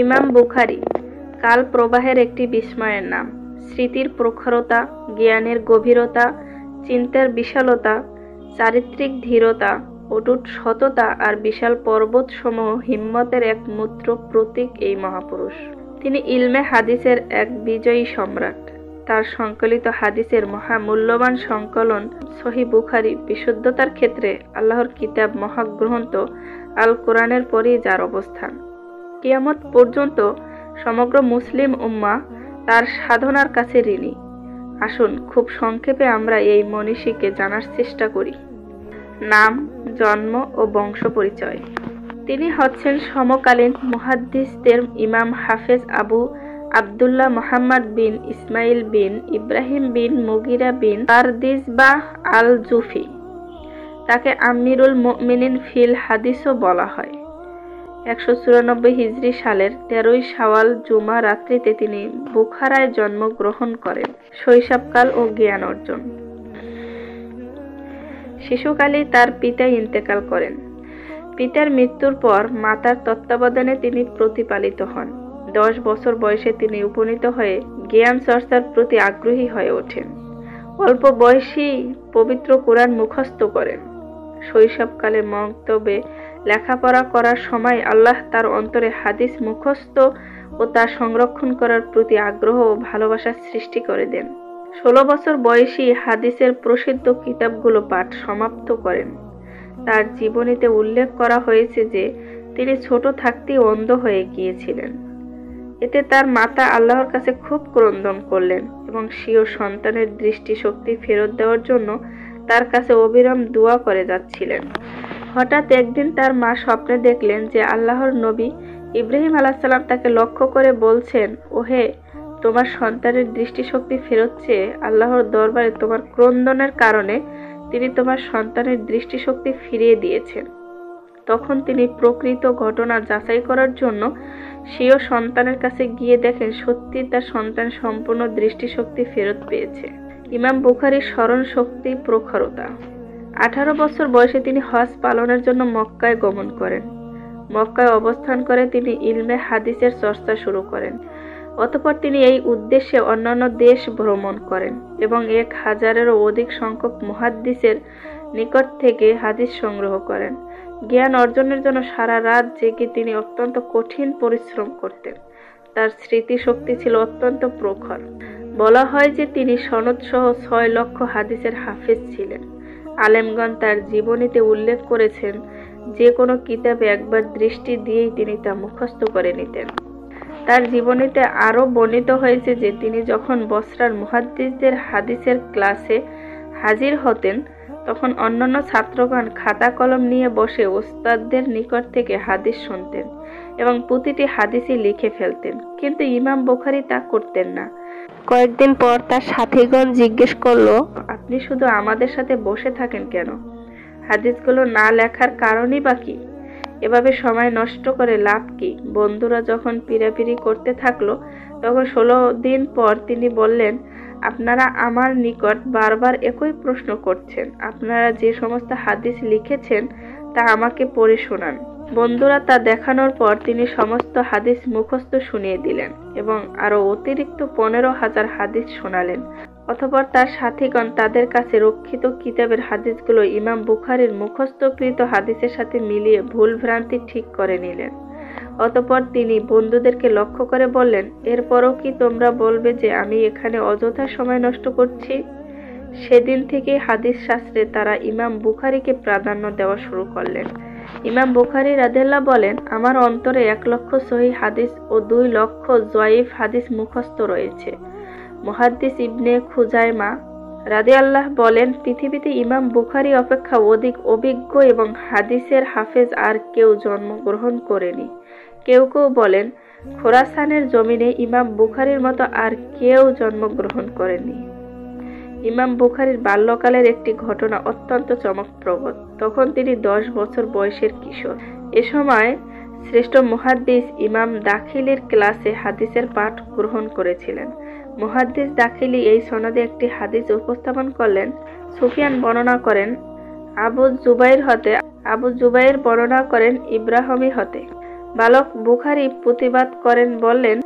ইমাম বুখারী কাল প্রবাহের একটি বিস্ময়ের নাম। স্মৃতির প্রখরতা, জ্ঞানের গভীরতা, চিন্তার বিশালতা, চারিত্রিক ধীরতা, অটুট সততা আর বিশাল পর্বতসমূহ হিম্মতের এক মূর্ত প্রতীক এই মহাপুরুষ। তিনি ইলমে হাদিসের এক বিজয়ী সম্রাট। তার সংকলিত হাদিসের মহামূল্যবান সংকলন সহিহ বুখারী বিশুদ্ধতার ক্ষেত্রে আল্লাহর কিতাব মহাগ্রন্থ আল কোরআনের পরই যার অবস্থান। কিয়ামত পর্যন্ত সমগ্র মুসলিম উম্মাহ তার সাধনার কাছে ঋণী। আসুন খুব সংক্ষেপে আমরা এই মনীষীকে জানার চেষ্টা করি। নাম, জন্ম ও বংশ পরিচয়। তিনি হচ্ছেন সমকালীন মুহাদ্দিসদের ইমাম হাফেজ আবু আবদুল্লাহ মুহাম্মদ বিন ইসমাইল বিন ইব্রাহিম বিন মুগিরা বিন বারদিজবাহ আল জুফি। তাকে আমিরুল মুমিনিন ফিল হাদিসও বলা হয়। 194 হিজরি সালের 13 শাওয়াল জুমা রাত্রিতে তিনি বুখারায় জন্মগ্রহণ করেন। শৈশবকাল ও জ্ঞান অর্জন। শিশুকালেই তার পিতা ইন্তেকাল করেন। পিতার মৃত্যুর পর মাতার তত্ত্বাবধানে তিনি প্রতিপালিত হন। 10 বছর বয়সে তিনি উপনীত হয়ে জ্ঞান চর্চার প্রতি আগ্রহী হয়ে ওঠেন। অল্প বয়সেই পবিত্র কোরআন মুখস্থ করেন। শৈশবকালে মক্তবে লেখাপড়া করার সময় আল্লাহ তার অন্তরে হাদিস মুখস্থ ও তা সংরক্ষণ করার প্রতি আগ্রহ ও ভালোবাসা সৃষ্টি করে দেন। 16 বছর বয়সী হাদিসের প্রসিদ্ধ কিতাবগুলো পাঠ সমাপ্ত করেন। তার জীবনীতে উল্লেখ করা হয়েছে যে তিনি ছোট থাকতেই অন্ধ হয়ে গিয়েছিলেন। এতে তার মাতা আল্লাহর কাছে খুব ক্রন্দন করলেন এবং স্বীয় সন্তানের দৃষ্টিশক্তি ফেরত দেওয়ার জন্য তার কাছে অবিরাম দোয়া করে যাচ্ছিলেন। হঠাৎ একদিন তার মা স্বপ্নে দেখলেন যে আল্লাহর নবী ইব্রাহিম আলাইহিস সালাম তাকে লক্ষ্য করে বলছেন, ওহে, তোমার সন্তানের দৃষ্টিশক্তি ফেরত চেয়ে আল্লাহর দরবারে তোমার ক্রন্দনের কারণে তিনি তোমার সন্তানের দৃষ্টিশক্তি ফিরিয়ে দিয়েছেন। তখন তিনি প্রকৃত ঘটনা যাচাই করার জন্য স্বীয় সন্তানের কাছে গিয়ে দেখেন সত্যি তার সন্তান সম্পূর্ণ দৃষ্টিশক্তি ফেরত পেয়েছে। ইমাম বুখারীর স্মরণ শক্তি প্রখরতা। 18 বছর বয়সে তিনি হজ পালনের জন্য মক্কায় গমন করেন। মক্কায় অবস্থান করে তিনি ইলমে হাদিসের চর্চা শুরু করেন। অতঃপর তিনি এই উদ্দেশ্যে অন্যান্য দেশ ভ্রমণ করেন এবং 1000-এরও অধিক সংখ্যক মুহাদ্দিসের নিকট থেকে হাদিস সংগ্রহ করেন। জ্ঞান অর্জনের জন্য সারা রাত জেগে তিনি অত্যন্ত কঠিন পরিশ্রম করতেন। তার স্মৃতিশক্তি ছিল অত্যন্ত প্রখর। বলা হয় যে তিনি সনদসহ 6 লক্ষ হাদিসের হাফেজ ছিলেন। আলেমগণ তার জীবনীতে উল্লেখ করেছেন যে কোনো কিতাবে একবার দৃষ্টি দিয়েই তিনি তা মুখস্থ করে নিতেন। তার জীবনীতে আরও বর্ণিত হয়েছে যে তিনি যখন বসরার মুহাদ্দিসদের হাদিসের ক্লাসে হাজির হতেন তখন অন্যান্য ছাত্রগণ খাতা কলম নিয়ে বসে ওস্তাদদের নিকট থেকে হাদিস শুনতেন এবং প্রতিটি হাদিসই লিখে ফেলতেন। কিন্তু ইমাম বুখারী তা করতেন না। কয়েকদিন পর তার সাথীগণ জিজ্ঞেস করলো, আপনি শুধু আমাদের সাথে বসে থাকেন কেন? হাদিসগুলো না লেখার কারণই বা কি? এভাবে সময় নষ্ট করে লাভ কি? বন্ধুরা যখন পিড়াপিড়ি করতে থাকলো তখন 16 দিন পর তিনি বললেন, আপনারা আমার নিকট বারবার একই প্রশ্ন করছেন। আপনারা যে সমস্ত হাদিস লিখেছেন তা আমাকে পড়ে শোনান। বন্ধুরা তা দেখানোর পর তিনি সমস্ত হাদিস মুখস্থ শুনিয়ে দিলেন এবং আরো অতিরিক্ত 15,000 হাদিস শোনালেন। অতঃপর তার সাথীগণ তাদের কাছে রক্ষিত কিতাবের হাদিসগুলো ইমাম বুখারীর মুখস্থকৃত হাদিসের সাথে মিলিয়ে ভুল ভ্রান্তি ঠিক করে নিলেন। অতঃপর তিনি বন্ধুদেরকে লক্ষ্য করে বললেন, এরপরও কি তোমরা বলবে যে আমি এখানে অযথা সময় নষ্ট করছি? সেদিন থেকে হাদিস শাস্ত্রে তারা ইমাম বুখারীকে প্রাধান্য দেওয়া শুরু করলেন। ইমাম বুখারী রাদিয়াল্লাহু বলেন, আমার অন্তরে 1 লক্ষ সহিহ হাদিস ও 2 লক্ষ জয়ীফ হাদিস মুখস্থ রয়েছে। মুহাদ্দিস ইবনে খুজাইমা রাদিয়াল্লাহু বলেন, পৃথিবীতে ইমাম বুখারী অপেক্ষা অধিক অভিজ্ঞ এবং হাদিসের হাফেজ আর কেউ জন্মগ্রহণ করেনি। কেউ কেউ বলেন, খোরাসানের জমিনে ইমাম বুখারীর মতো আর কেউ জন্মগ্রহণ করেনি। ইমাম বুখারীর বাল্যকালের একটি ঘটনা অত্যন্ত চমকপ্রদ। তখন তিনি 10 বছর বয়সের কিশোর। এ সময় শ্রেষ্ঠ মুহাদ্দিস ইমাম দাখিলির ক্লাসে হাদিসের পাঠ গ্রহণ করেছিলেন। মুহাদ্দিস দাখিলি এই সনদে একটি হাদিস উপস্থাপন করলেন। সুফিয়ান বর্ণনা করেন, আবু জুবাইর হতে আবু জুবাইর বর্ণনা করেন ইব্রাহিমী হতে। বালক বুখারী প্রতিবাদ করেন, বললেন,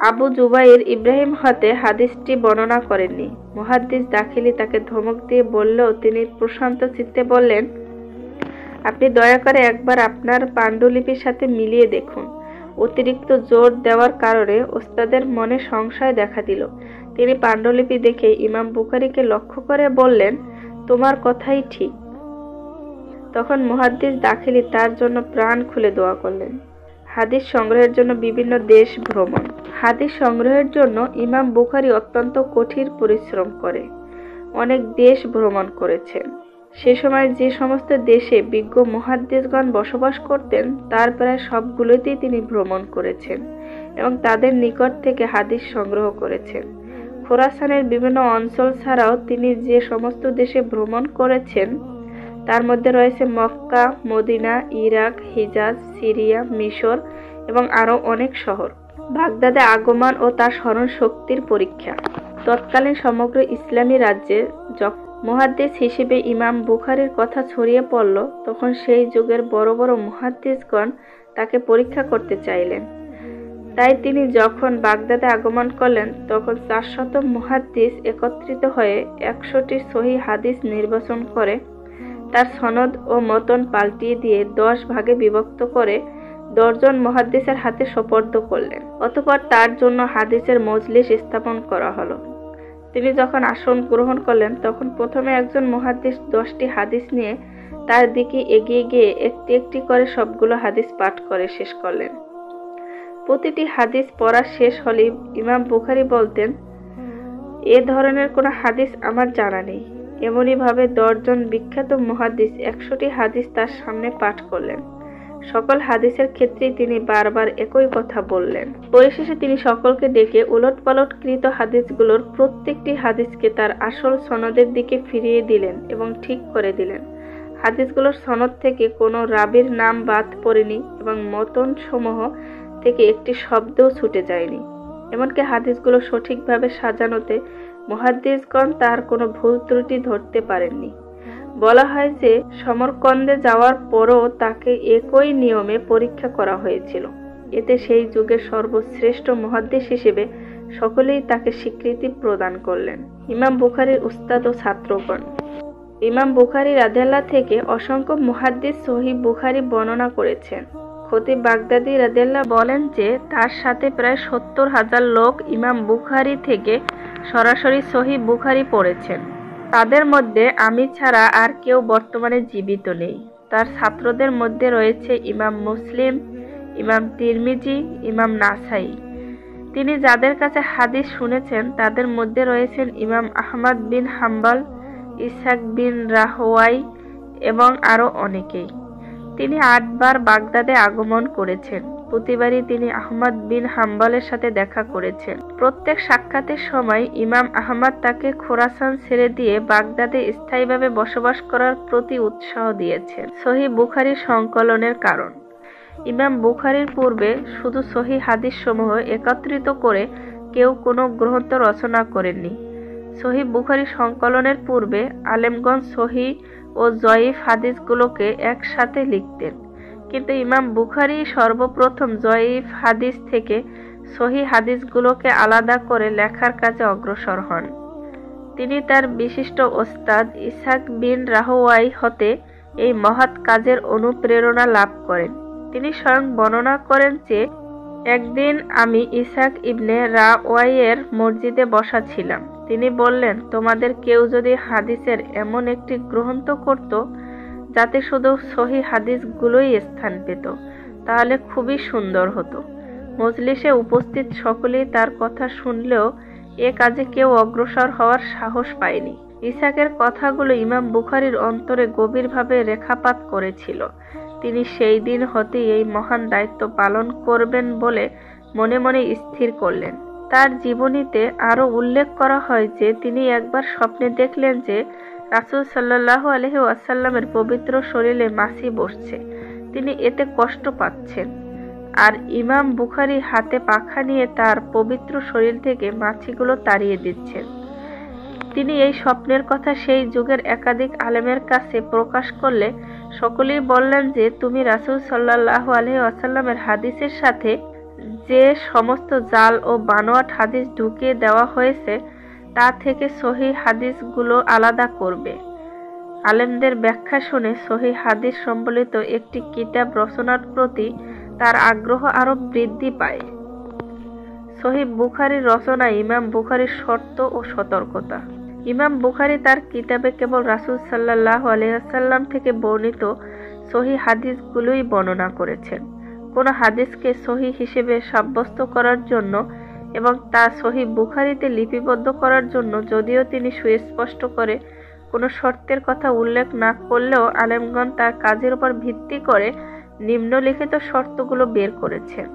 আবু জুবাইর ইব্রাহিম হতে হাদিসটি বর্ণনা করেননি। মুহাদ্দিস দাখিলি তাকে ধমক দিয়ে বললেও তিনি প্রশান্ত চিত্তে বললেন, আপনি দয়া করে একবার আপনার পাণ্ডুলিপির সাথে মিলিয়ে দেখুন। অতিরিক্ত জোর দেওয়ার কারণে ওস্তাদের মনে সংশয় দেখা দিল। তিনি পাণ্ডুলিপি দেখে ইমাম বুখারীকে লক্ষ্য করে বললেন, তোমার কথাই ঠিক। তখন মুহাদ্দিস দাখিলি তার জন্য প্রাণ খুলে দোয়া করলেন। হাদিস সংগ্রহের জন্য বিভিন্ন দেশ ভ্রমণ। হাদিস সংগ্রহের জন্য ইমাম বুখারী অত্যন্ত কঠিন পরিশ্রম করে অনেক দেশ ভ্রমণ করেছেন। সে সময় যে সমস্ত দেশে বিজ্ঞ মুহাদ্দিসগণ বসবাস করতেন তার প্রায় সবগুলোতেই তিনি ভ্রমণ করেছেন এবং তাদের নিকট থেকে হাদিস সংগ্রহ করেছেন। খোরাসানের বিভিন্ন অঞ্চল ছাড়াও তিনি যে সমস্ত দেশে ভ্রমণ করেছেন তার মধ্যে রয়েছে মক্কা, মদিনা, ইরাক, হিজাজ, সিরিয়া, মিশর এবং আরও অনেক শহর। বাগদাদে আগমন ও তার স্মরণ শক্তির পরীক্ষা। তৎকালীন সমগ্র ইসলামী রাজ্যে যখন মুহাদ্দিস হিসেবে ইমাম বুখারীর কথা ছড়িয়ে পড়ল, তখন সেই যুগের বড় বড় মুহাদ্দিসগণ তাকে পরীক্ষা করতে চাইলেন। তাই তিনি যখন বাগদাদে আগমন করলেন, তখন 400 মুহাদ্দিস একত্রিত হয়ে 100টি সহিহ হাদিস নির্বাচন করে তার সনদ ও মতন পাল্টিয়ে দিয়ে 10 ভাগে বিভক্ত করে 10 জন মুহাদ্দিসের হাতে সোপর্দ করলেন। অতঃপর তার জন্য হাদিসের মজলিস স্থাপন করা হলো। তিনি যখন আসন গ্রহণ করলেন, তখন প্রথমে একজন মুহাদ্দিস 10টি হাদিস নিয়ে তার দিকে এগিয়ে গিয়ে একটি একটি করে সবগুলো হাদিস পাঠ করে শেষ করলেন। প্রতিটি হাদিস পড়া শেষ হলে ইমাম বুখারী বলতেন, এ ধরনের কোনো হাদিস আমার জানা নেই। এমনি ভাবে 10 জন বিখ্যাত মুহাদ্দিস 100টি হাদিস তার সামনে পাঠ করলেন। সকল হাদিসের ক্ষেত্রেই তিনি বারবার একই কথা বললেন। পরিশেষে তিনি সকলকে ডেকে উলটপালটকৃত হাদিসগুলোর প্রত্যেকটি হাদিসকে তার আসল সনদের দিকে ফিরিয়ে দিলেন এবং ঠিক করে দিলেন। হাদিসগুলোর সনদ থেকে কোনো রাবীর নাম বাদ পড়েনি এবং মতন সমূহ থেকে একটি শব্দও ছুটে যায়নি। এমনকি হাদিসগুলো সঠিকভাবে সাজানোতে মুহাদ্দিসগণ তার কোনো ভুল ত্রুটি ধরতে পারেননি। বলা হয় যে সমরকন্দে যাওয়ার পরও তাকে একই নিয়মে পরীক্ষা করা হয়েছিল। এতে সেই যুগের সর্বশ্রেষ্ঠ মুহাদ্দিস হিসেবে সকলেই তাকে স্বীকৃতি প্রদান করলেন। ইমাম বুখারীর উস্তাদ ও ছাত্রগণ। ইমাম বুখারী রাদিয়াল্লাহু থেকে অসংখ্য মুহাদ্দিস সহিহ বুখারী বর্ণনা করেছেন। খতিব বাগদাদী রাদিয়াল্লাহু বলেন যে তার সাথে প্রায় 70,000 লোক ইমাম বুখারী থেকে সরাসরি সহিহ বুখারী পড়েছেন। তাদের মধ্যে আমি ছাড়া আর কেউ বর্তমানে জীবিত নেই। তার ছাত্রদের মধ্যে রয়েছে ইমাম মুসলিম, ইমাম তিরমিজি, ইমাম নাসাই। তিনি যাদের কাছে হাদিস শুনেছেন তাদের মধ্যে রয়েছেন ইমাম আহমদ বিন হাম্বল, ইসহাক বিন রাহওয়াই এবং আরও অনেকেই। তিনি 8 বার বাগদাদে আগমন করেছেন। প্রতিবারই তিনি আহমদ বিন হাম্বলের সাথে দেখা করেছেন। প্রত্যেক সাক্ষাতের সময় ইমাম আহমদ তাকে খোরাসান ছেড়ে দিয়ে বাগদাদে স্থায়ীভাবে বসবাস করার প্রতি উৎসাহ দিয়েছেন। সহিহ বুখারী সংকলনের কারণ। ইমাম বুখারীর পূর্বে শুধু সহিহ হাদিসসমূহ একত্রিত করে কেউ কোনো গ্রন্থ রচনা করেননি। সহিহ বুখারী সংকলনের পূর্বে আলেমগণ সহিহ ও জয়ীফ হাদিসগুলোকে একসাথে লিখতেন, কিন্তু ইমাম বুখারী সর্বপ্রথম জয়ীফ হাদিস থেকে সহিহ হাদিসগুলোকে আলাদা করে লেখার কাজে অগ্রসর হন। তিনি তার বিশিষ্ট ওস্তাদ ইসহাক বিন রাহওয়াই হতে এই মহৎ কাজের অনুপ্রেরণা লাভ করেন। তিনি স্বয়ং বর্ণনা করেন যে একদিন আমি ইসহাক ইবনে রাওয়াইয়ের মসজিদে বসা ছিলাম। তিনি বললেন, তোমাদের কেউ যদি হাদিসের এমন একটি গ্রন্থ করত যাতে শুধু সহিহ হাদিসগুলোই স্থান পেত, তাহলে খুবই সুন্দর হতো। মজলিসে উপস্থিত সকলেই তার কথা শুনলেও এ কাজে কেউ অগ্রসর হওয়ার সাহস পায়নি। ইসহাকের কথাগুলো ইমাম বুখারীর অন্তরে গভীরভাবে রেখাপাত করেছিল। তিনি সেই দিন হতে এই মহান দায়িত্ব পালন করবেন বলে মনে মনে স্থির করলেন। তার জীবনীতে আরও উল্লেখ করা হয় যে তিনি একবার স্বপ্নে দেখলেন যে রাসূল সাল্লাল্লাহু আলাইহি ওয়াসাল্লামের পবিত্র শরীরে মাছি বসছে। তিনি এতে কষ্ট পাচ্ছেন, আর ইমাম বুখারী হাতে পাখা নিয়ে তার পবিত্র শরীর থেকে মাছিগুলো তাড়িয়ে দিচ্ছেন। তিনি এই স্বপ্নের কথা সেই যুগের একাধিক আলেমের কাছে প্রকাশ করলে সকলেই বললেন যে, তুমি রাসূল সাল্লাল্লাহু আলাইহি ওয়াসাল্লামের হাদিসের সাথে যে সমস্ত জাল ও বানোয়াট হাদিস ঢুকিয়ে দেওয়া হয়েছে তা থেকে সহিহ হাদিসগুলো আলাদা করবে। আলেমদের ব্যাখ্যা শুনে সহিহ হাদিস সম্বলিত একটি কিতাব রচনার প্রতি তার আগ্রহ আরো বৃদ্ধি পায়। সহিহ বুখারী রচনায় ইমাম বুখারীর শর্ত ও সতর্কতা। ইমাম বুখারী তার কিতাবে কেবল রাসূল সাল্লাল্লাহু আলাইহি ওয়াসাল্লাম থেকে বর্ণিত সহিহ হাদিসগুলোই বর্ণনা করেছেন। কোন হাদিসকে সহিহ হিসেবে সাব্যস্ত করার জন্য এবং তা সহিহ বুখারীতে লিপিবদ্ধ করার জন্য যদিও তিনি সুস্পষ্ট করে কোনো শর্তের কথা উল্লেখ না করলেও আলেমগণ তার কাজের উপর ভিত্তি করে নিম্নলিখিত শর্তগুলো বের করেছেন।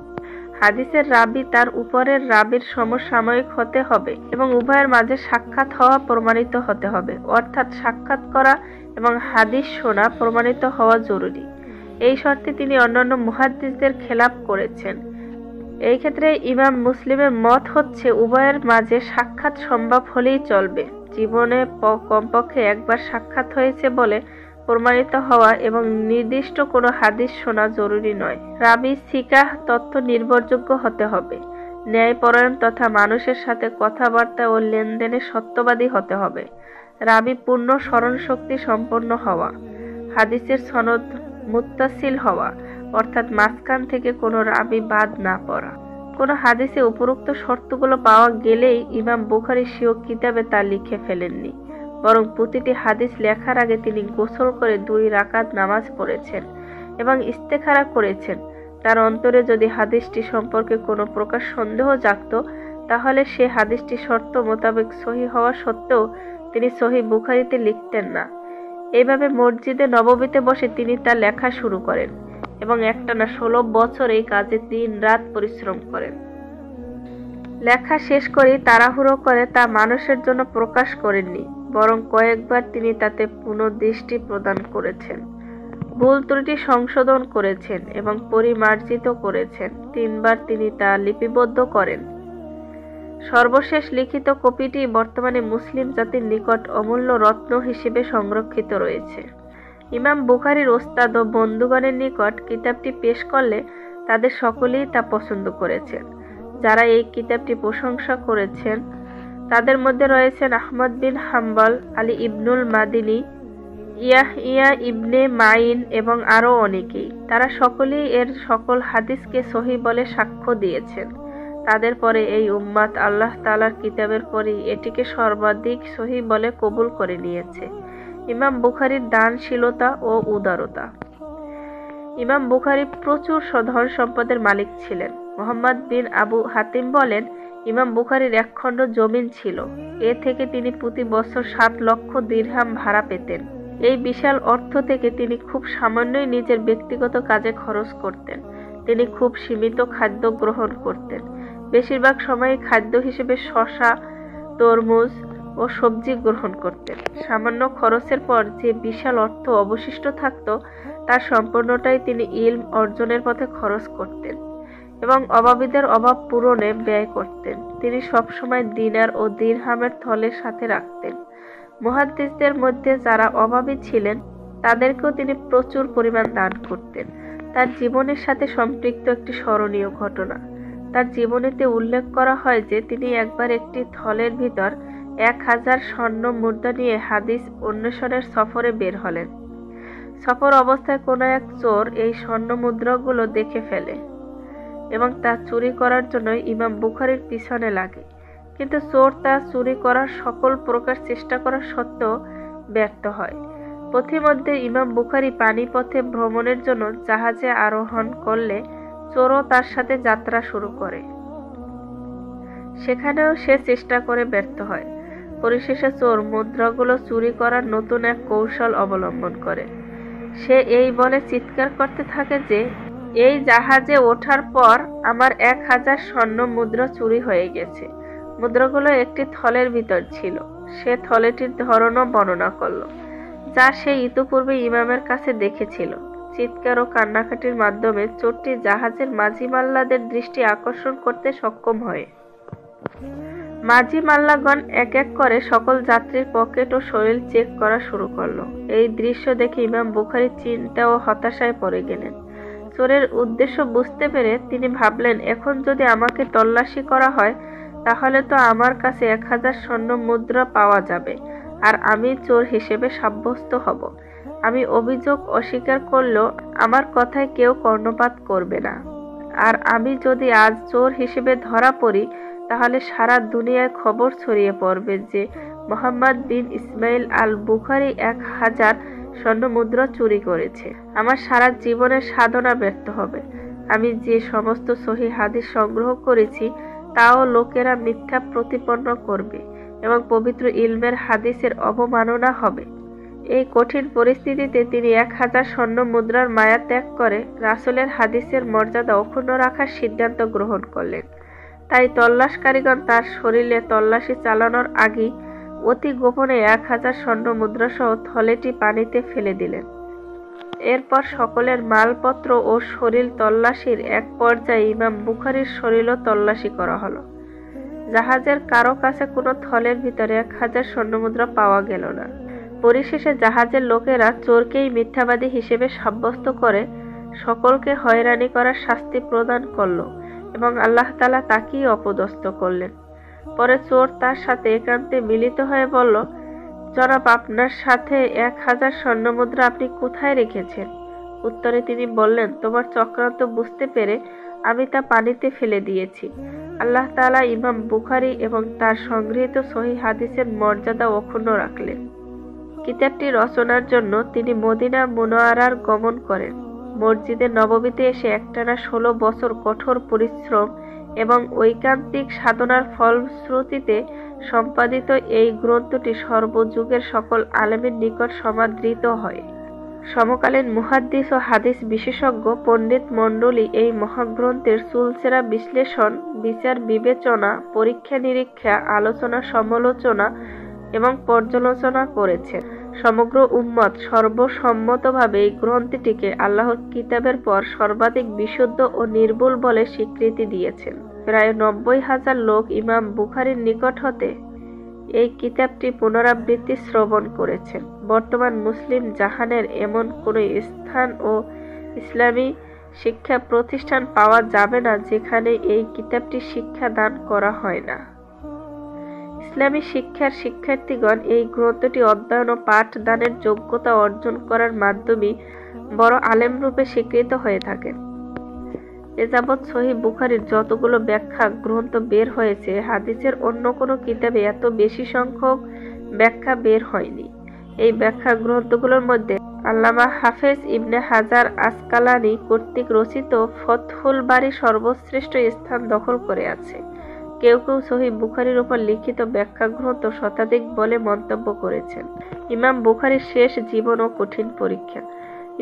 হাদিসের রাবী তার উপরের রাবীর সমসাময়িক হতে হবে এবং উভয়ের মাঝে সাক্ষাৎ হওয়া প্রমাণিত হতে হবে, অর্থাৎ সাক্ষাৎ করা এবং হাদিস শোনা প্রমাণিত হওয়া জরুরি। এই শর্তে তিনি অন্যান্য মুহাদ্দিসদের খেলাফ করেছেন। এই ক্ষেত্রে ইমাম মুসলিমের মত হচ্ছে উভয়ের মাঝে সাক্ষাৎ সম্ভব হলেই চলবে। জীবনে কমপক্ষে একবার সাক্ষাৎ হয়েছে বলে প্রমাণিত হওয়া এবং নির্দিষ্ট কোনো হাদিস শোনা জরুরি নয়। রাবী সিকাহ তথ্য নির্ভরযোগ্য হতে হবে। ন্যায়পরায়ণ তথা মানুষের সাথে কথাবার্তা ও লেনদেনে সত্যবাদী হতে হবে। রাবী পূর্ণ স্মরণশক্তি সম্পন্ন হওয়া। হাদিসের সনদ মুত্তাসিল হওয়া, অর্থাৎ মাঝখান থেকে কোনো রাবী বাদ না পড়া। কোনো হাদিসে উপরোক্ত শর্তগুলো পাওয়া গেলেই ইমাম বুখারী স্বীয় কিতাবে তা লিখে ফেলেননি, বরং প্রতিটি হাদিস লেখার আগে তিনি গোসল করে 2 রাকাত নামাজ পড়েছেন এবং ইস্তেখারা করেছেন। তার অন্তরে যদি হাদিসটি সম্পর্কে কোনো প্রকার সন্দেহ জাগত, তাহলে সে হাদিসটি শর্ত মোতাবেক সহিহ হওয়া সত্ত্বেও তিনি সহিহ বুখারীতে লিখতেন না। এইভাবে মসজিদে নববীতে বসে তিনি তা লেখা শুরু করেন এবং একটানা 16 বছর এই কাজে দিন-রাত পরিশ্রম করেন। লেখা শেষ করে তাড়াহুড়ো করে তা মানুষের জন্য প্রকাশ করেননি, বরং কয়েকবার তিনি তাতে পুনর্দৃষ্টি প্রদান করেছেন, ভুল ত্রুটি সংশোধন করেছেন এবং পরিমার্জিত করেছেন। 3 বার তিনি তা লিপিবদ্ধ করেন। সর্বশেষ লিখিত কপিটি বর্তমানে মুসলিম জাতির নিকট অমূল্য রত্ন হিসেবে সংরক্ষিত রয়েছে। ইমাম বুখারীর ওস্তাদ ও বন্ধুগণের নিকট কিতাবটি পেশ করলে তাদের সকলেই তা পছন্দ করেছেন। যারা এই কিতাবটি প্রশংসা করেছেন তাদের মধ্যে রয়েছেন আহমদ বিন হাম্বল, আলী ইবনুল মাদিনী, ইয়াহইয়া ইবনে মাইন এবং আরও অনেকেই। তারা সকলেই এর সকল হাদিসকে সহিহ বলে সাক্ষ্য দিয়েছেন। তাদের পরে এই উম্মাত আল্লাহ তাআলার কিতাবের পরেই এটিকে সর্বাধিক সহিহ বলে কবুল করে নিয়েছে। ইমাম বুখারীর দানশীলতা ও উদারতা। ইমাম বুখারী প্রচুর ধন সম্পদের মালিক ছিলেন। মুহাম্মদ বিন আবু হাতিম বলেন, ইমাম বুখারীর 1 খণ্ড জমিন ছিল। এ থেকে তিনি প্রতি বছর 7 লক্ষ দিরহাম ভাড়া পেতেন। এই বিশাল অর্থ থেকে তিনি খুব সামান্যই নিজের ব্যক্তিগত কাজে খরচ করতেন। তিনি খুব সীমিত খাদ্য গ্রহণ করতেন। বেশিরভাগ সময় খাদ্য হিসেবে শসা, তরমুজ ও সবজি গ্রহণ করতেন। সামান্য খরচের পর যে বিশাল অর্থ অবশিষ্ট থাকত তার সম্পূর্ণটাই তিনি ইলম অর্জনের পথে খরচ করতেন এবং অভাবীদের অভাব পূরণে ব্যয় করতেন। তিনি সবসময় দিনার ও দিরহামের থলের সাথে রাখতেন। মুহাদ্দিসদের মধ্যে যারা অভাবী ছিলেন তাদেরকেও তিনি প্রচুর পরিমাণ দান করতেন। তার জীবনের সাথে সম্পৃক্ত একটি স্মরণীয় ঘটনা। তার জীবনীতে উল্লেখ করা হয় যে তিনি একবার একটি থলের ভিতর 1000 স্বর্ণ মুদ্রা নিয়ে হাদিস অন্বেষণের সফরে বের হলেন। সফর অবস্থায় কোনো এক চোর এই স্বর্ণ মুদ্রাগুলো দেখে ফেলে এবং তা চুরি করার জন্য ইমাম বুখারীর পিছনে লাগে, কিন্তু চোর তা চুরি করার সকল প্রকার চেষ্টা করা সত্ত্বেও ব্যর্থ হয়। পথিমধ্যে ইমাম বুখারী পানিপথে ভ্রমণের জন্য জাহাজে আরোহণ করলে চোরও তার সাথে যাত্রা শুরু করে। সেখানেও সে চেষ্টা করে ব্যর্থ হয়। পরিশেষে চোর মুদ্রাগুলো চুরি করার নতুন এক কৌশল অবলম্বন করে। সে এই বলে চিৎকার করতে থাকে যে, এই জাহাজে ওঠার পর আমার 1000 স্বর্ণ মুদ্রা চুরি হয়ে গেছে। মুদ্রাগুলো একটি থলের ভিতর ছিল। সে থলেটির ধরনও বর্ণনা করল, যা সে ইতিপূর্বে ইমামের কাছে দেখেছিল। চিৎকার ও কান্নাকাটির মাধ্যমে চোরটি জাহাজের মাঝি মাল্লাদের দৃষ্টি আকর্ষণ করতে সক্ষম হয়। মাঝি মাল্লাগণ এক এক করে সকল যাত্রীর পকেট ও শরীর চেক করা শুরু করলো। এই দৃশ্য দেখে ইমাম বুখারী চিন্তা ও হতাশায় পড়ে গেলেন। চোরের উদ্দেশ্য বুঝতে পেরে তিনি ভাবলেন, এখন যদি আমাকে তল্লাশি করা হয় তাহলে তো আমার কাছে 1000 স্বর্ণ মুদ্রা পাওয়া যাবে আর আমি চোর হিসেবে সাব্যস্ত হব। আমি অভিযোগ অস্বীকার করলেও আমার কথায় কেউ কর্ণপাত করবে না। আর আমি যদি আজ চোর হিসেবে ধরা পড়ি তাহলে সারা দুনিয়ায় খবর ছড়িয়ে পড়বে যে মোহাম্মদ বিন ইসমাইল আল বুখারী 1000 স্বর্ণ মুদ্রা চুরি করেছে। আমার সারা জীবনের সাধনা ব্যর্থ হবে। আমি যে সমস্ত সহিহ হাদিস সংগ্রহ করেছি তাও লোকেরা মিথ্যা প্রতিপন্ন করবে এবং পবিত্র ইলমের হাদিসের অবমাননা হবে। এই কঠিন পরিস্থিতিতে তিনি 1000 স্বর্ণ মুদ্রার মায়া ত্যাগ করে রাসূলের হাদিসের মর্যাদা অক্ষুণ্ণ রাখার সিদ্ধান্ত গ্রহণ করলেন। তাই তল্লাশকারীগণ তার শরীরে তল্লাশি চালানোর আগেই অতি গোপনে 1000 স্বর্ণ মুদ্রা সহ থলেটি পানিতে ফেলে দিলেন। এরপর সকলের মালপত্র ও শরীর তল্লাশির এক পর্যায়ে ইমাম বুখারীর শরীরও তল্লাশি করা হলো। জাহাজের কারো কাছে কোনো থলের ভিতরে 1000 স্বর্ণ মুদ্রা পাওয়া গেল না। পরিশেষে জাহাজের লোকেরা চোরকেই মিথ্যাবাদী হিসেবে সাব্যস্ত করে সকলকে হয়রানি করার শাস্তি প্রদান করল এবং আল্লাহ তাআলা তাকেই অপদস্থ করলেন। পরে চোর তার সাথে একান্তে মিলিত হয়ে বলল, জনাব, আপনার সাথে 1000 স্বর্ণ মুদ্রা আপনি কোথায় রেখেছেন? উত্তরে তিনি বললেন, তোমার চক্রান্ত বুঝতে পেরে আমি তা পানিতে ফেলে দিয়েছি। আল্লাহ তাআলা ইমাম বুখারী এবং তার সংগৃহীত সহিহ হাদিসের মর্যাদা অক্ষুণ্ণ রাখলেন। কিতাবটি রচনার জন্য তিনি মদিনা মুনাওয়ারার গমন করেন। মসজিদে নববীতে এসে একটানা 16 বছর কঠোর পরিশ্রম এবং ঐকান্তিক সাধনার ফলশ্রুতিতে সম্পাদিত এই গ্রন্থটি সর্বযুগের সকল আলেমের নিকট সমাদৃত হয়। সমকালীন মুহাদ্দিস ও হাদিস বিশেষজ্ঞ পণ্ডিত মণ্ডলী এই মহাগ্রন্থের চুলচেরা বিশ্লেষণ, বিচার বিবেচনা, পরীক্ষা নিরীক্ষা, আলোচনা সমালোচনা এবং পর্যালোচনা করেছেন। সমগ্র উম্মত সর্বসম্মতভাবে এই গ্রন্থটিকে আল্লাহর কিতাবের পর সর্বাধিক বিশুদ্ধ ও নির্ভুল বলে স্বীকৃতি দিয়েছেন। প্রায় 90,000 লোক ইমাম বুখারীর নিকট হতে এই কিতাবটি পুনরাবৃত্তি শ্রবণ করেছেন। বর্তমান মুসলিম জাহানের এমন কোনো স্থান ও ইসলামী শিক্ষা প্রতিষ্ঠান পাওয়া যাবে না যেখানে এই কিতাবটি শিক্ষা দান করা হয় না। ইসলামী শিক্ষার শিক্ষার্থীগণ এই গ্রন্থটি অধ্যয়ন ও পাঠ দানের যোগ্যতা অর্জন করার মাধ্যমে বড় আলেম রূপে স্বীকৃত হয়ে থাকেন। এ যাবৎ সহিহ বুখারীর যতগুলো ব্যাখ্যা গ্রন্থ বের হয়েছে, হাদিসের অন্য কোনো কিতাবে এত বেশি সংখ্যক ব্যাখ্যা বের হয়নি। এই ব্যাখ্যা গ্রন্থগুলোর মধ্যে আল্লামা হাফেজ ইবনে হাজার আসকালানি কর্তৃক রচিত ফতহুল বারী সর্বশ্রেষ্ঠ স্থান দখল করে আছে। কেউ কেউ সহিহ বুখারীর উপর লিখিত ব্যাখ্যা গ্রন্থ শতাধিক বলে মন্তব্য করেছেন। ইমাম বুখারীর শেষ জীবন ও কঠিন পরীক্ষা।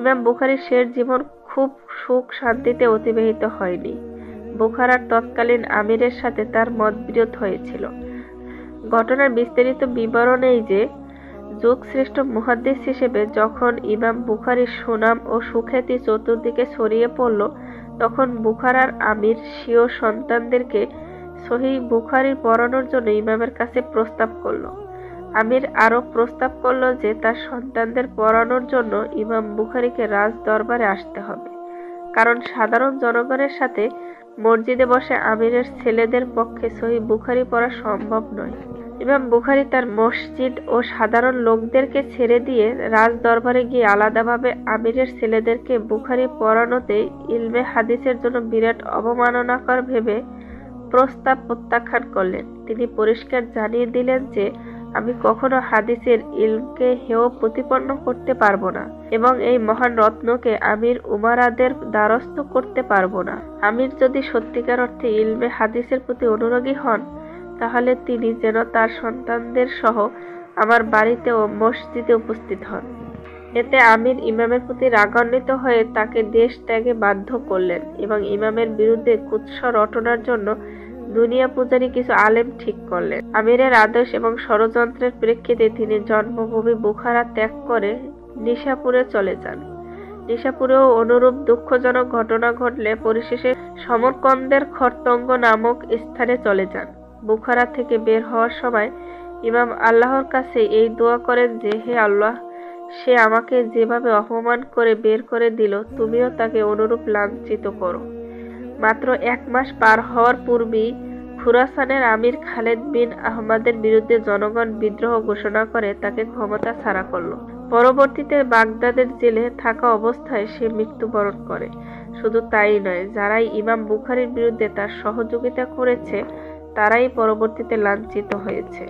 ইমাম বুখারীর শেষ জীবন খুব সুখ শান্তিতে অতিবাহিত হয়নি। বুখারার তৎকালীন আমিরের সাথে তার মতবিরোধ হয়েছিল। ঘটনার বিস্তারিত বিবরণ এই যে, যুগশ্রেষ্ঠ মুহাদ্দিস হিসেবে যখন ইমাম বুখারীর সুনাম ও সুখ্যাতি চতুর্দিকে ছড়িয়ে পড়ল, তখন বুখারার আমির স্বীয় সন্তানদেরকে সহিহ বুখারী পড়ানোর জন্য ইমামের কাছে প্রস্তাব করল। আমির আরো প্রস্তাব করল যে তার সন্তানদের পড়ানোর জন্য ইমাম বুখারীকে রাজ দরবারে আসতে হবে, কারণ সাধারণ জনগণের সাথে মসজিদে বসে আমিরের ছেলেদের পক্ষে সহিহ বুখারী পড়া সম্ভব নয়। ইমাম বুখারী তার মসজিদ ও সাধারণ লোকদেরকে ছেড়ে দিয়ে রাজ দরবারে গিয়ে আলাদাভাবে আমিরের ছেলেদেরকে বুখারী পড়ানোতে ইলমে হাদিসের জন্য বিরাট অবমাননাকর ভেবে প্রস্তাব প্রত্যাখ্যান করলেন। তিনি পরিষ্কার জানিয়ে দিলেন যে, আমি কখনো হাদিসের ইলমকে হেয় প্রতিপন্ন করতে পারবো না এবং এই মহান রত্নকে আমির উমারাদের দ্বারস্থ করতে পারবো না। আমির যদি সত্যিকার অর্থে ইলমে হাদিসের প্রতি অনুরাগী হন, তাহলে তিনি যেন তার সন্তানদের সহ আমার বাড়িতে ও মসজিদে উপস্থিত হন। এতে আমির ইমামের প্রতি রাগান্বিত হয়ে তাকে দেশ ত্যাগে বাধ্য করলেন এবং ইমামের বিরুদ্ধে কুৎস রটনার জন্য দুনিয়া পূজারী কিছু আলেম ঠিক করলেন। আমিরের আদেশ এবং ষড়যন্ত্রের প্রেক্ষিতে তিনি জন্মভূমি বুখারা ত্যাগ করে নিশাপুরে চলে যান। নিশাপুরেও অনুরূপ দুঃখজনক ঘটনা ঘটলে পরিশেষে সমরকন্দের খরতঙ্গ নামক স্থানে চলে যান। বুখারা থেকে বের হওয়ার সময় ইমাম আল্লাহর কাছে এই দোয়া করেন যে, হে আল্লাহ, সে আমাকে যেভাবে অপমান করে বের করে দিল, তুমিও তাকে অনুরূপ লাঞ্ছিত করো। মাত্র 1 মাস পার হওয়ার পূর্বেই খুরাসানের আমির খালেদ বিন আহমদের বিরুদ্ধে জনগণ বিদ্রোহ ঘোষণা করে তাকে ক্ষমতা ছাড়া করল। পরবর্তীতে বাগদাদের জেলে থাকা অবস্থায় সে মৃত্যুবরণ করে। শুধু তাই নয়, যারাই ইমাম বুখারীর বিরুদ্ধে তার সহযোগিতা করেছে তারাই পরবর্তীতে লাঞ্ছিত হয়েছে।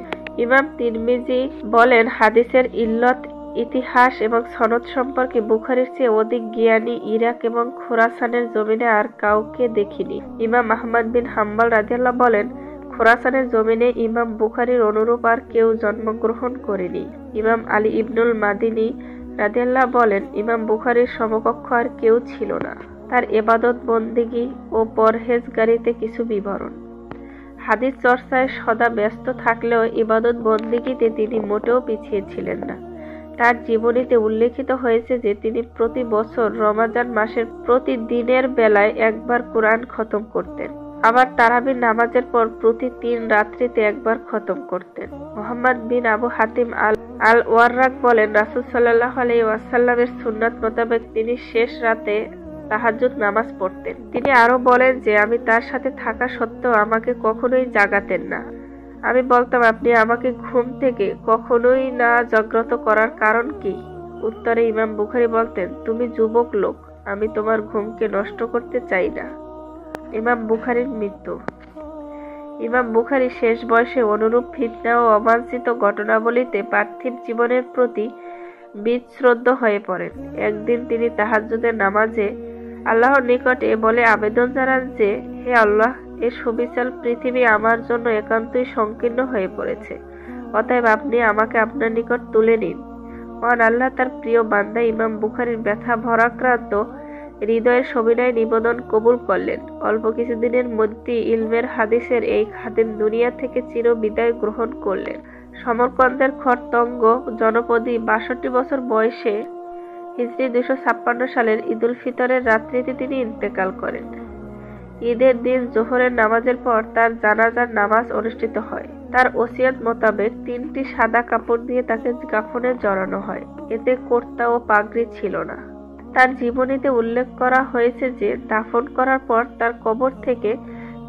ইমাম তিরমিজি বলেন, হাদিসের ইল্লত, ইতিহাস এবং সনদ সম্পর্কে বুখারীর চেয়ে অধিক জ্ঞানী ইরাক এবং খোরাসানের জমিনে আর কাউকে দেখিনি। ইমাম আহমদ বিন হাম্বল রাদিয়াল্লাহু বলেন, খোরাসানের জমিনে ইমাম বুখারীর অনুরূপ আর কেউ জন্মগ্রহণ করেনি। ইমাম আলী ইবনুল মাদিনী রাদিয়াল্লাহু বলেন, ইমাম বুখারীর সমকক্ষ আর কেউ ছিল না। তার ইবাদত বন্দেগী ও পরহেজগারিতে কিছু বিবরণ। হাদিস চর্চায় সদা ব্যস্ত থাকলেও ইবাদত বন্দেগীতে তিনি মোটেও পিছিয়ে ছিলেন না। তার জীবনীতে উল্লেখিত হয়েছে যে তিনি প্রতি বছর রমাজান মাসের প্রতিদিনের বেলায় একবার কোরআন খতম করতেন। আবার তারাবির নামাজের পর প্রতি 3 রাত্রিতে একবার খতম করতেন। মুহাম্মদ বিন আবু হাতিম আল ওয়াররাক বলেন, রাসূল সাল্লাল্লাহু আলাইহি ওয়াসাল্লামের সুন্নাত মোতাবেক তিনি শেষ রাতে তাহাজ্জুদ নামাজ পড়তেন। তিনি আরো বলেন যে, আমি তার সাথে থাকা সত্ত্বেও আমাকে কখনোই জাগাতেন না। আমি বলতাম, আপনি আমাকে ঘুম থেকে কখনোই না জাগ্রত করার কারণ কি? উত্তরে ইমাম বুখারী বলতেন, তুমি যুবক লোক, আমি তোমার ঘুমকে নষ্ট করতে চাই না। ইমাম বুখারীর মৃত্যু। ইমাম বুখারী শেষ বয়সে অনুরূপ ফিতনা ও অবাঞ্ছিত ঘটনাবলিতে পার্থিব জীবনের প্রতি বিশ্রদ্ধ হয়ে পড়েন। একদিন তিনি তাহাজ্জুদের নামাজে আল্লাহর নিকটে বলে আবেদন জানান যে, হে আল্লাহ, এ সুবিশাল পৃথিবী আমার জন্য একান্তই সংকীর্ণ হয়ে পড়েছে, অতএব আপনি আমাকে আপনার নিকট তুলে নিন। মহান আল্লাহ তার প্রিয় বান্দা ইমাম বুখারীর ব্যথা ভরাক্রান্ত হৃদয়ের সবিনয় নিবেদন কবুল করলেন। অল্প কিছুদিনের মধ্যেই ইলমের হাদিসের এই খাদেম দুনিয়া থেকে চির বিদায় গ্রহণ করলেন। সমরকন্দের খরতঙ্গ জনপদে 62 বছর বয়সে হিজরি 256 সালের ঈদুল ফিতরের রাত্রিতে তিনি ইন্তেকাল করেন। ঈদের দিন জোহরের নামাজের পর তার জানাজার নামাজ অনুষ্ঠিত হয়। তার ওসিয়ত মোতাবেক 3টি সাদা কাপড় দিয়ে তাকে কাফনে জড়ানো হয়। এতে কুর্তা ও পাগড়ি ছিল না। তার জীবনীতে উল্লেখ করা হয়েছে যে, দাফন করার পর তার কবর থেকে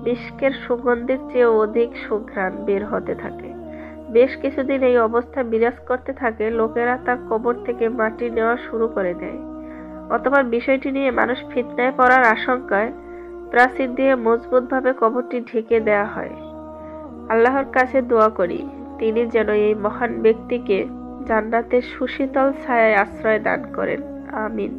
মিশকের সুগন্ধের চেয়েও অধিক সুঘ্রাণ বের হতে থাকে। বেশ কিছুদিন এই অবস্থা বিরাজ করতে থাকে। লোকেরা তার কবর থেকে মাটি নেওয়া শুরু করে দেয়। অতঃপর বিষয়টি নিয়ে মানুষ ফিতনায় পড়ার আশঙ্কায় প্রাচীর দিয়ে মজবুতভাবে কবরটি ঢেকে দেয়া হয়। আল্লাহর কাছে দোয়া করি, তিনি যেন এই মহান ব্যক্তিকে জান্নাতের সুশীতল ছায়ায় আশ্রয় দান করেন। আমিন।